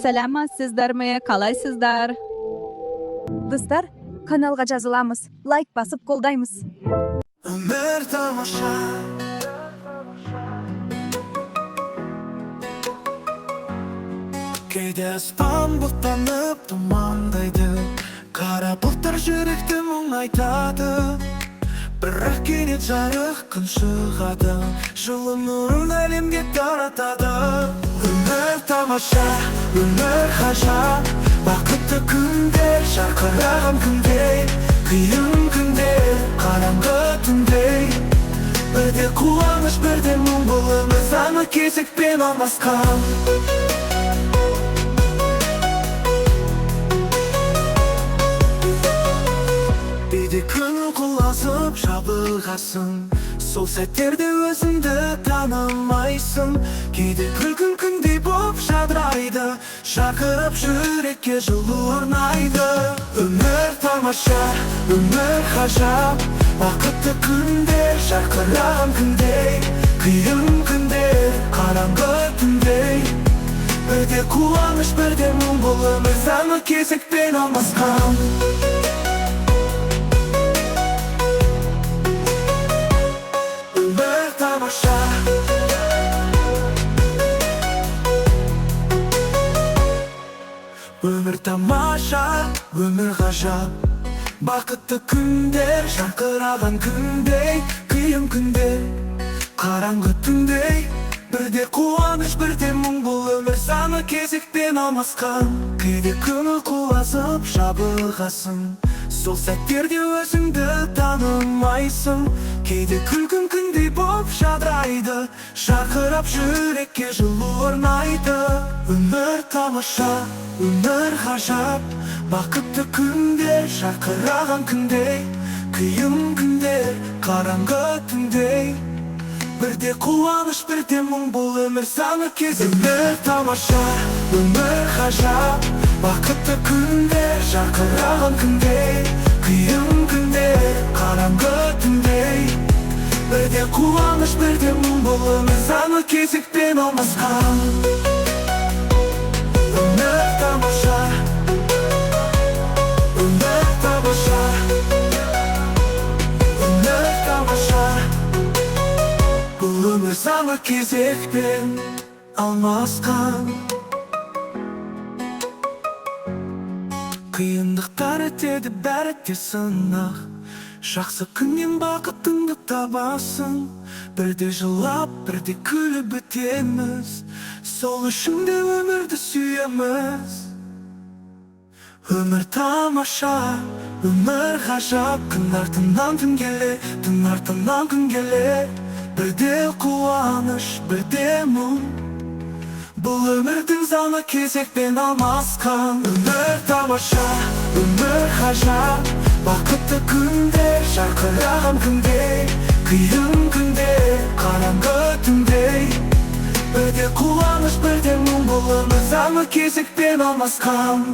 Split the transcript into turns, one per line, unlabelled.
Саламатсыздарбы, калайсыздар?
Достар, каналга жазыламыз, лайк басып колдаймыз.
Өмір тамаша. Кейде аспан бұлттанып тұмандайды, қара бұлттар жүректі мұңайтады. Бірақ кенет жарық күн шығады, жылы нұрын әлемге таратады. Өмір тамаша, өмір ғажап, бақытты күндер, жарқыраған күндей, қиын күндер, қараңғы түндей. Бірде қуаныш, бірде мұң, бұл өмір заңы кезекпен алмасқан. Кейде күн құлазып жабылғасың, сол сәттерде өзіңді танымайсың. Кейде күлкін күндей боп жадырайды, жарқырап жүрекке жылу орнайды. Өмір тамаша, өмір ғажап, бақытты күндер, жарқыраған күндей, қиын күндер, қараңғы түндей. Бірде қуаныш, бірде мұң, бұл өмір заңы кезекпен алмасқан. Өмір тамаша, өмір ғажап, бақытты күндер, жарқыраған күндей, қиын күндер, қараңғы түндей. Бірде қуаныш, бірде мұң, бұл өмір заңы кезекпен алмасқан. Кейде көңіл құлазып жабылғасың, сол сәттерде өзіңді танымайсың. Кейде күлкін күндей боп жадырайды, жарқырап жүрекке жылу орнайды. Өмір тамаша, өмір ғажап, бақытты күндер, жарқыраған күндей, қиын күндер, қараңғы түндей. Бірде қуаныш, бірде мұң, бұл өмір заңы кезек. Өмір тамаша, өмір ғажап, бақытты күндер, жарқыраған күндей, қиын күндер, қараңғы түндей. Бірде қуаныш, бірде мұң, бұл өмір заңы кезекпен алмасқан. Өмір тамаша, өмір тамаша, өмір тамаша, бұл өмір заңы кезекпен алмасқан. Қиындықтар өтеді, бәрі де сынақ, жақсы күннен бақытыңды табасың. Бірде жылап, бірде күліп өтеміз, сол үшін де өмірді сүйеміз. Өмір тамаша, өмір ғажап, күн артынан түн келе, түн артынан күн келе. Бірде қуаныш, бірде мұң, бұл өмірдің заңы кезекпен алмасқан. Өмір тамаша, өмір ғажап, бақытты күндер, жарқыраған күндей, қиын күндер, қараңғы түндей. Бірде қуаныш, бірде мұң, бұл өмір заңы кезекпен алмасқан.